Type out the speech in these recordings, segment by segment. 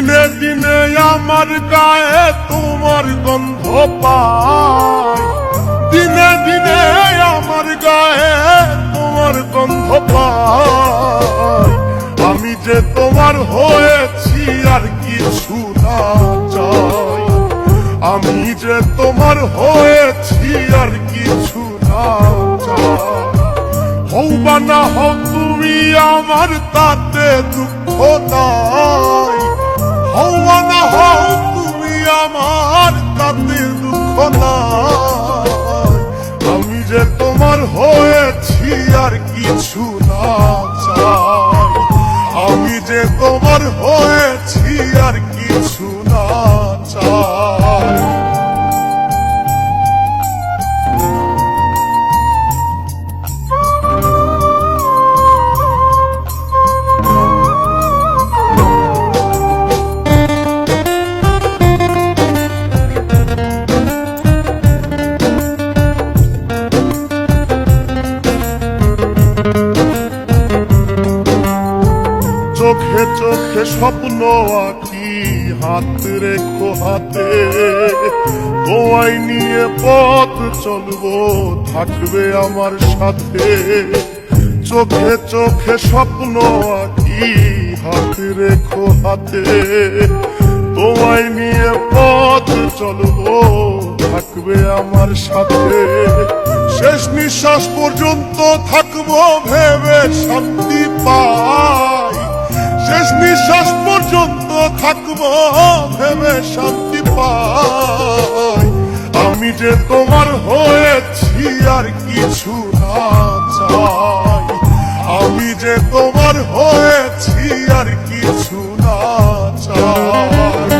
দিনে দিনে আমার গায়ে তোমার গন্ধ পাই, দিনে দিনে আমার গায়ে তোমার গন্ধ পাই। আমি যে তোমার হয়েছি আর কিছু না চাই, আমি যে তোমার হয়েছি আর কিছু না চাই। হও বা না হও তুমি আমার তাতে দুঃখ নাই, হও বা না হও তুমি আমার তাতে দুঃখ নাই। আমি যে তোমার হয়েছি আর কিছু না চাই, আমি যে তোমার হয়েছি আর কিছু না চাই। চোখে চোখে স্বপ্ন আঁকি, হাত রেখো হাতে, তোমায় নিয়ে পথ চলবো, থাকবে আমার সাথে। চোখে চোখে স্বপ্ন আঁকি, হাত রেখো হাতে, তোমায় নিয়ে পথ চলবো, থাকবে আমার সাথে। শেষ নিঃশ্বাস পর্যন্ত থাকবো ভেবে শান্তি পাই, শেষ নিঃশ্বাস পর্যন্ত থাকবো ভেবে শান্তি পাই। আমি যে তোমার হয়েছি আর কিছু না চাই, আমি যে তোমার হয়েছি আর কিছু না চাই।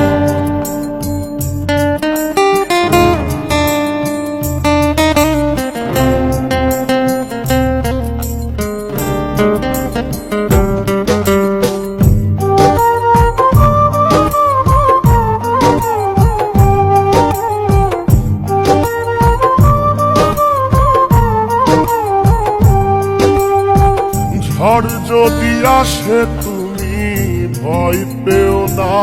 ঝড় যদি আসে তুমি ভয় পেও না,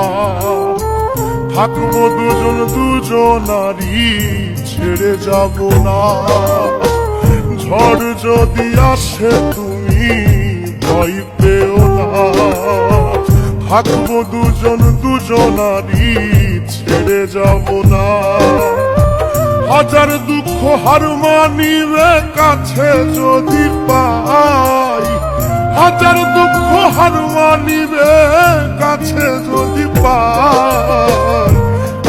থাকবো দুজন দুজনারই, ছেড়ে যাব না। ঝড় যদি আসে তুমি ভয় পেও না, থাকবো দুজন দুজনারই, ছেড়ে যাব না। হাজার দুঃখ হার মানিবে কাছে যদি পাই, হাজার দুঃখ হার মানিবে কাছে যদি পাই।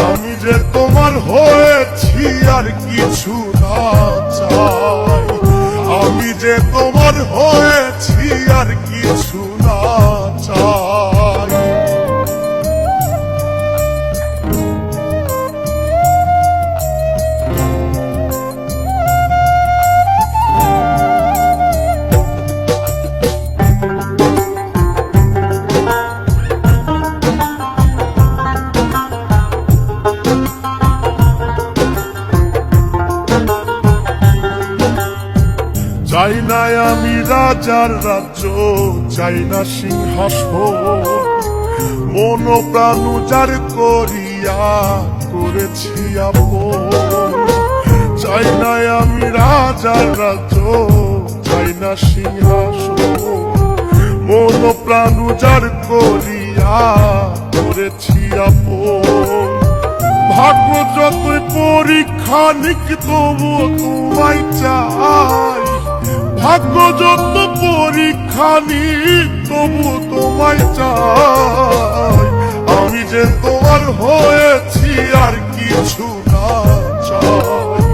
আমি যে তোমার হয়েছি আর কিছু না চাই, আমি যে তোমার হয়েছি আর কিছু না চাই। চাই না আমি রাজার রাজ্য, চাই না সিংহাসন, মন প্রাণ উজার করিয়া করেছি আপন। চাই না আমি রাজার রাজ্য, চাই না সিংহাসন, মন প্রাণ উজার করিয়া করেছি আপন। ভাগ্য যতই পরীক্ষা নিক তবু তোমায় চাই, ভাগ্য যত পরীক্ষা নিক তবু তোমায় চাই। আমি যে তোমার হয়েছি আর কিছু না চাই,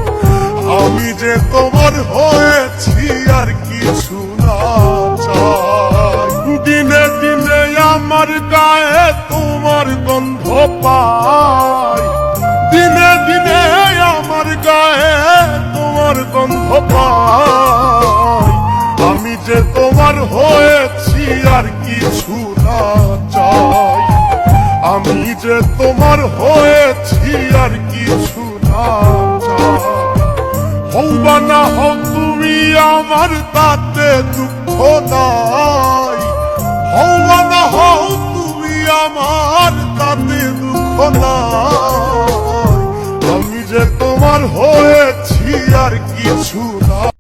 আমি যে তোমার হয়েছি আর কিছু না চাই। দিনে দিনে আমার গায়ে তোমার গন্ধ পাই, দিনে দিনে আমার গায়ে তোমার গন্ধ পাই। আমি যে তোমার হয়েছি আর কিছু না চাই, আমি যে তোমার হয়েছি আর কিছু না চাই। হও বা না হও তুমি আমার তাতে দুঃখ নাই, হও বা না হও তুমি আমার তাতে নয়, আমি যে তোমার হয়েছি আর কিছু না।